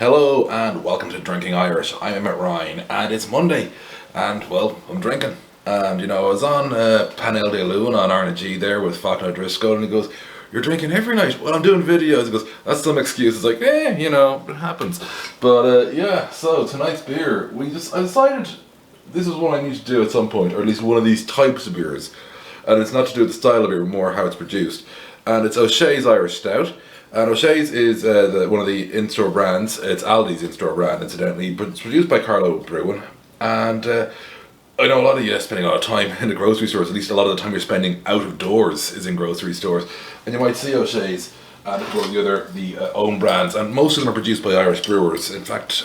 Hello and welcome to Drinking Irish. I am at Ryan and it's Monday and well, I'm drinking. And you know, I was on Panel de Lune on RNG there with Faulkner Driscoll and he goes, "You're drinking every night." "Well, I'm doing videos." He goes, "That's some excuse." It's like, you know, it happens. But yeah, so tonight's beer, I decided this is what I need to do at some point, or at least one of these types of beers. And it's not to do with the style of beer, more how it's produced. And it's O'Shea's Irish Stout. And O'Shea's is one of the in-store brands. It's Aldi's in-store brand, incidentally, but it's produced by Carlow Brewing. And I know a lot of you are spending a lot of time in the grocery stores, at least a lot of the time you're spending out of doors is in grocery stores. And you might see O'Shea's and one of the own brands, and most of them are produced by Irish brewers. In fact,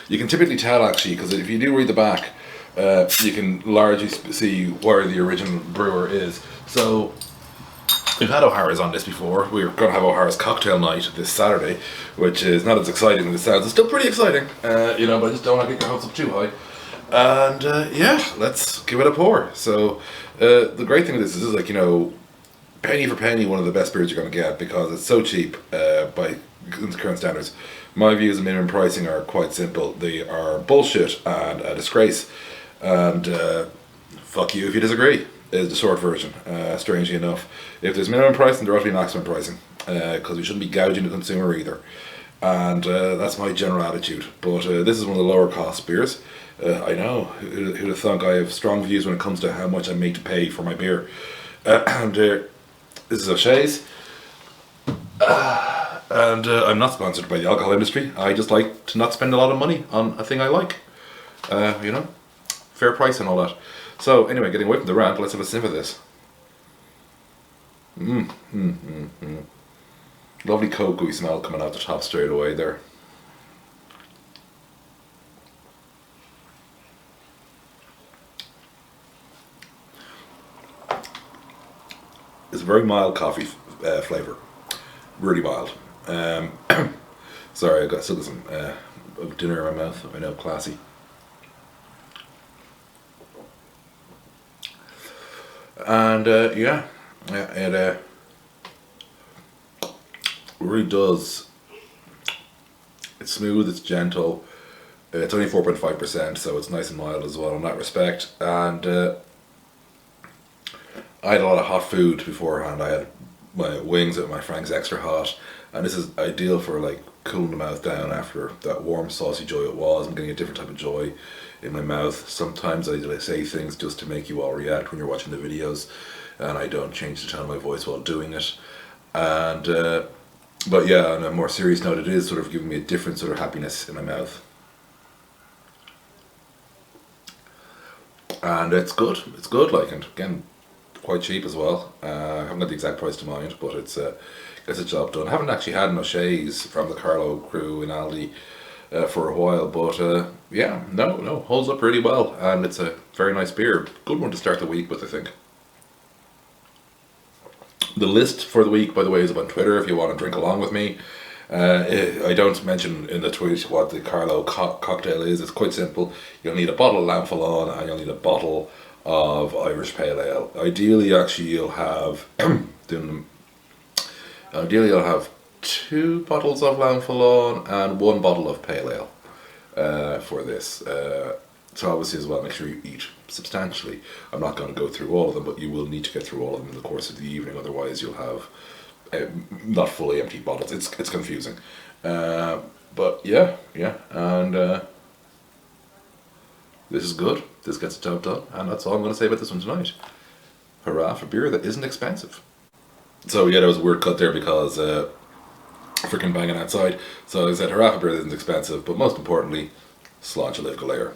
you can typically tell actually, because if you do read the back, you can largely see where the original brewer is. So we've had O'Hara's on this before. We're going to have O'Hara's cocktail night this Saturday, which is not as exciting as it sounds. It's still pretty exciting, you know, but I just don't want to get your hopes up too high. And yeah, let's give it a pour. So the great thing with this is like, you know, penny for penny, one of the best beers you're going to get because it's so cheap by current standards. My views of minimum pricing are quite simple. They are bullshit and a disgrace. And fuck you if you disagree, is the short version, strangely enough. If there's minimum pricing, there ought to be maximum pricing, because we shouldn't be gouging the consumer either. And that's my general attitude. But this is one of the lower cost beers. I know, who'd have thunk. I have strong views when it comes to how much I make to pay for my beer. And this is O'Shea's. And I'm not sponsored by the alcohol industry. I just like to not spend a lot of money on a thing I like. You know, fair price and all that. So anyway, getting away from the rant, let's have a sniff of this. Lovely cocoa smell coming out the top straight away there. It's a very mild coffee flavour. Really mild. Sorry, I got still some dinner in my mouth. I know, classy. And yeah, it really does. It's smooth, it's gentle. It's only 4.5%, so it's nice and mild as well in that respect. And I had a lot of hot food beforehand. I had my wings at my Frank's Extra Hot, and this is ideal for like cooling the mouth down after that warm saucy joy it was. I'm getting a different type of joy in my mouth. Sometimes I say things just to make you all react when you're watching the videos, and I don't change the tone of my voice while doing it. And but yeah, on a more serious note, it is sort of giving me a different sort of happiness in my mouth. And it's good, like, and again, quite cheap as well. I haven't got the exact price to mind, but it's gets the job done. I haven't actually had an O'Shea's from the Carlow crew in Aldi for a while, but yeah, no, holds up really well, and it's a very nice beer. Good one to start the week with, I think. The list for the week, by the way, is up on Twitter if you want to drink along with me. I don't mention in the tweet what the Carlow cocktail is. It's quite simple. You'll need a bottle of Lamphallon and you'll need a bottle of Irish Pale Ale. Ideally, actually, you'll have you'll have 2 bottles of Lamphallon and 1 bottle of Pale Ale for this. So obviously as well, make sure you eat substantially. I'm not going to go through all of them, but you will need to get through all of them in the course of the evening. Otherwise, you'll have not fully empty bottles. It's confusing. But yeah, and this is good. This gets the job done, and that's all I'm going to say about this one tonight. Hurrah for beer that isn't expensive. So yeah, there was a weird cut there because freaking banging outside. So I said hurrah for beer that isn't expensive, but most importantly, Sláinte Libh go léir.